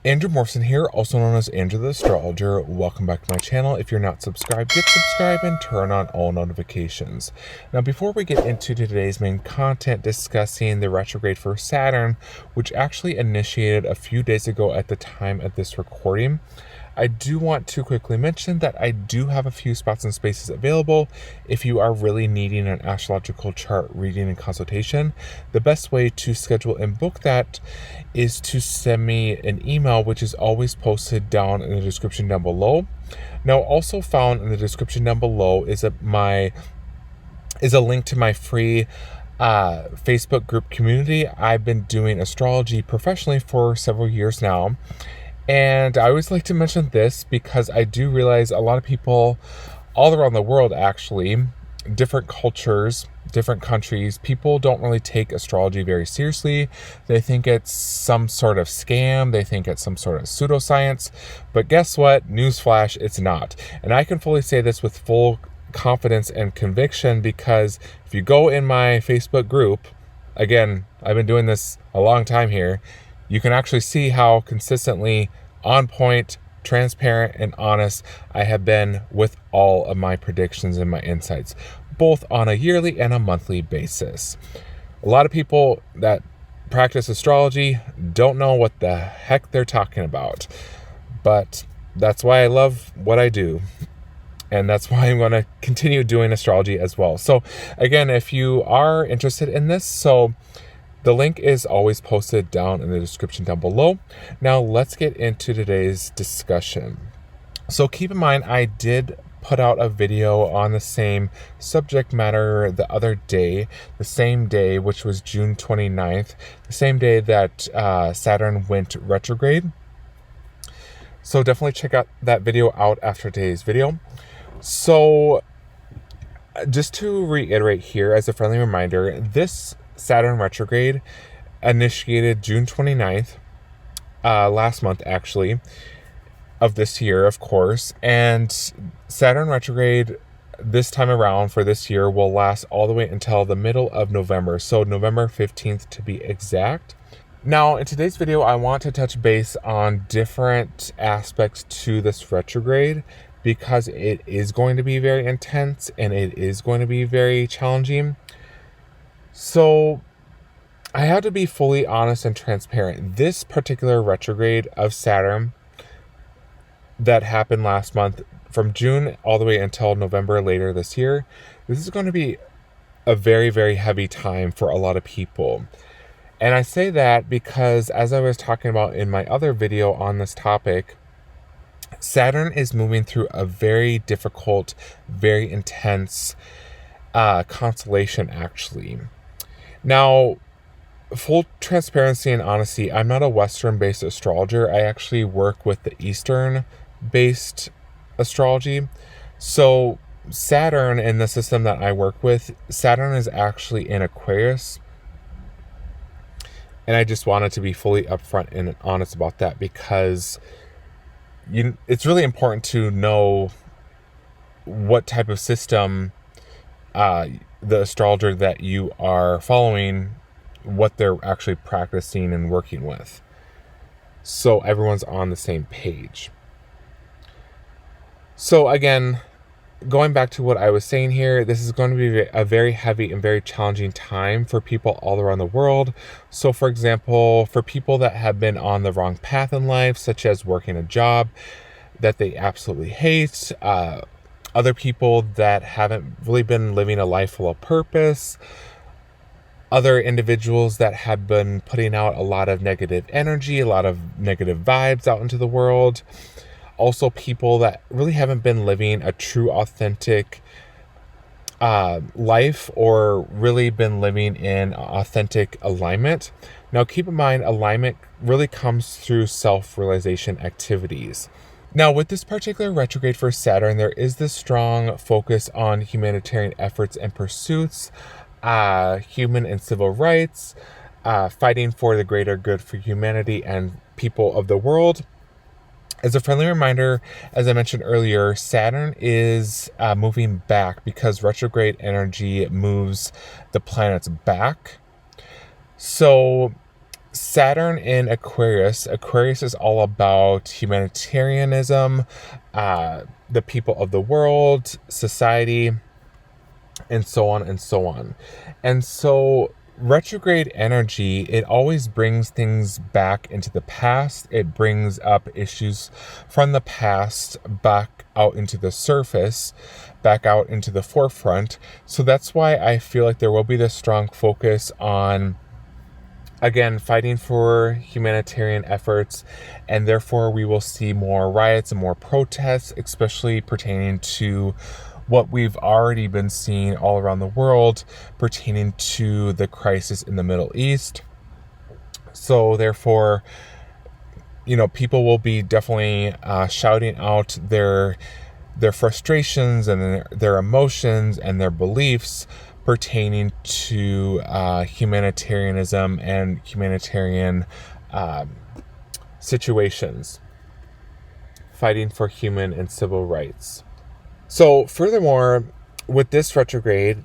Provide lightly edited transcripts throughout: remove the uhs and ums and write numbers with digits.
Andrew Morrison here, also known as Andrew the Astrologer. Welcome back to my channel. If you're not subscribed, get subscribed and turn on all notifications. Now, before we get into today's main content discussing the retrograde for Saturn, which actually initiated a few days ago at the time of this recording, I do want to quickly mention that I do have a few spots and spaces available if you are really needing an astrological chart reading and consultation. The best way to schedule and book that is to send me an email, which is always posted down in the description down below. Now, also found in the description down below is a link to my free Facebook group community. I've been doing astrology professionally for several years now. And I always like to mention this because I do realize a lot of people all around the world, actually, different cultures, different countries, people don't really take astrology very seriously. They think it's some sort of scam. They think it's some sort of pseudoscience. But guess what? Newsflash, it's not. And I can fully say this with full confidence and conviction because if you go in my Facebook group, again, I've been doing this a long time here, you can actually see how consistently on point, transparent, and honest I have been with all of my predictions and my insights, both on a yearly and a monthly basis. A lot of people that practice astrology don't know what the heck they're talking about, but that's why I love what I do. And that's why I'm going to continue doing astrology as well. So again, if you are interested in this, the link is always posted down in the description down below. Now let's get into today's discussion. So keep in mind, I did put out a video on the same subject matter the other day, the same day, which was June 29th, the same day that Saturn went retrograde. So definitely check out that video out after today's video. So just to reiterate here as a friendly reminder, this Saturn retrograde initiated June 29th, last month actually, of this year, of course. And Saturn retrograde this time around for this year will last all the way until the middle of November. So November 15th to be exact. Now, in today's video, I want to touch base on different aspects to this retrograde because it is going to be very intense and it is going to be very challenging. So I have to be fully honest and transparent. This particular retrograde of Saturn that happened last month from June all the way until November later this year, this is going to be a very, very heavy time for a lot of people. And I say that because, as I was talking about in my other video on this topic, Saturn is moving through a very difficult, very intense constellation, actually. Now, full transparency and honesty, I'm not a Western-based astrologer. I actually work with the Eastern-based astrology. So Saturn, in the system that I work with, Saturn is actually in Aquarius. And I just wanted to be fully upfront and honest about that because it's really important to know what type of system the astrologer that you are following, what they're actually practicing and working with, so everyone's on the same page. So again, going back to what I was saying here, this is going to be a very heavy and very challenging time for people all around the world. So for example, for people that have been on the wrong path in life, such as working a job that they absolutely hate, other people that haven't really been living a life full of purpose, other individuals that have been putting out a lot of negative energy, a lot of negative vibes out into the world. Also people that really haven't been living a true, authentic life or really been living in authentic alignment. Now, keep in mind, alignment really comes through self-realization activities. Now, with this particular retrograde for Saturn, there is this strong focus on humanitarian efforts and pursuits, human and civil rights, fighting for the greater good for humanity and people of the world. As a friendly reminder, as I mentioned earlier, Saturn is moving back because retrograde energy moves the planets back. So Saturn in Aquarius. Aquarius is all about humanitarianism, the people of the world, society, and so on and so on. And so retrograde energy, it always brings things back into the past. It brings up issues from the past back out into the surface, back out into the forefront. So that's why I feel like there will be this strong focus on, again, fighting for humanitarian efforts, and therefore we will see more riots and more protests, especially pertaining to what we've already been seeing all around the world pertaining to the crisis in the Middle East. So therefore, people will be definitely shouting out their frustrations and their emotions and their beliefs pertaining to humanitarianism and humanitarian situations, fighting for human and civil rights. So furthermore, with this retrograde,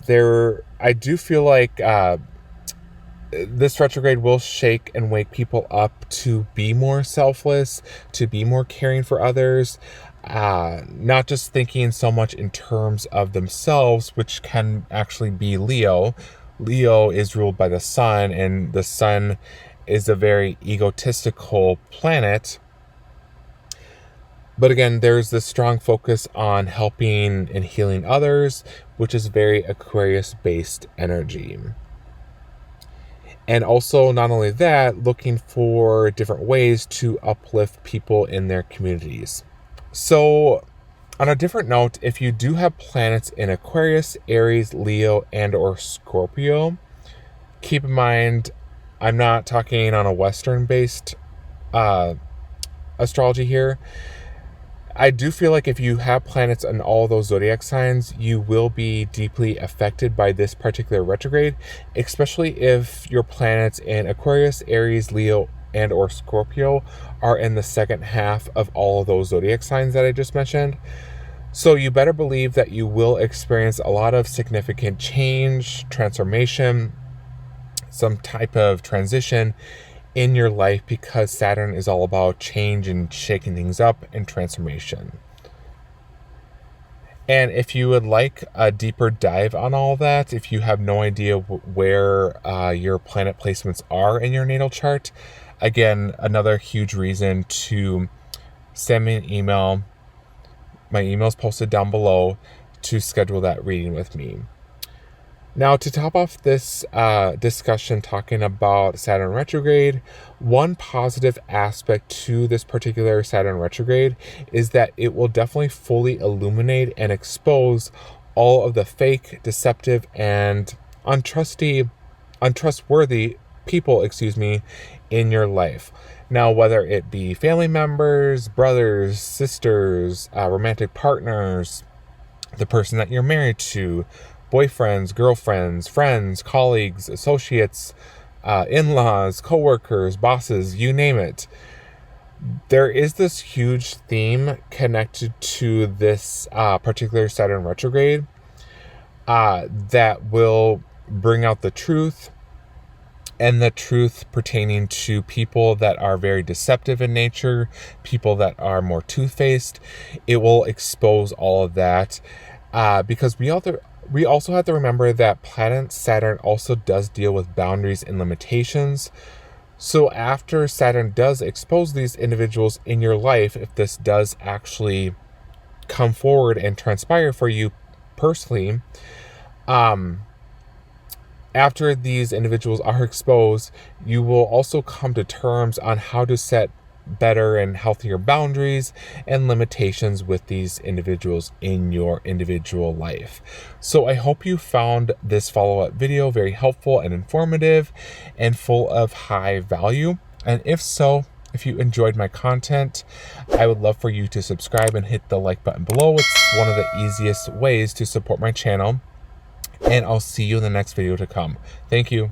I do feel like this retrograde will shake and wake people up to be more selfless, to be more caring for others, not just thinking so much in terms of themselves, which can actually be Leo. Leo is ruled by the sun, and the sun is a very egotistical planet. But again, there's this strong focus on helping and healing others, which is very Aquarius-based energy. And also, not only that, looking for different ways to uplift people in their communities. So, on a different note, if you do have planets in Aquarius, Aries, Leo, and or Scorpio, keep in mind, I'm not talking on a Western-based astrology here. I do feel like if you have planets in all those zodiac signs, you will be deeply affected by this particular retrograde, especially if your planets in Aquarius, Aries, Leo, and or Scorpio are in the second half of all of those zodiac signs that I just mentioned. So you better believe that you will experience a lot of significant change, transformation, some type of transition in your life, because Saturn is all about change and shaking things up and transformation. And if you would like a deeper dive on all that, if you have no idea where your planet placements are in your natal chart, again, another huge reason to send me an email. My email is posted down below to schedule that reading with me. Now, to top off this discussion talking about Saturn retrograde, one positive aspect to this particular Saturn retrograde is that it will definitely fully illuminate and expose all of the fake, deceptive, and untrustworthy people, in your life. Now, whether it be family members, brothers, sisters, romantic partners, the person that you're married to, boyfriends, girlfriends, friends, colleagues, associates, in-laws, co-workers, bosses, you name it. There is this huge theme connected to this particular Saturn retrograde that will bring out the truth, and the truth pertaining to people that are very deceptive in nature, people that are more two-faced. It will expose all of that because we also have to remember that planet Saturn also does deal with boundaries and limitations. So after Saturn does expose these individuals in your life, if this does actually come forward and transpire for you personally, after these individuals are exposed, you will also come to terms on how to set better and healthier boundaries and limitations with these individuals in your individual life. So I hope you found this follow-up video very helpful and informative and full of high value. And if so, if you enjoyed my content, I would love for you to subscribe and hit the like button below. It's one of the easiest ways to support my channel. And I'll see you in the next video to come. Thank you.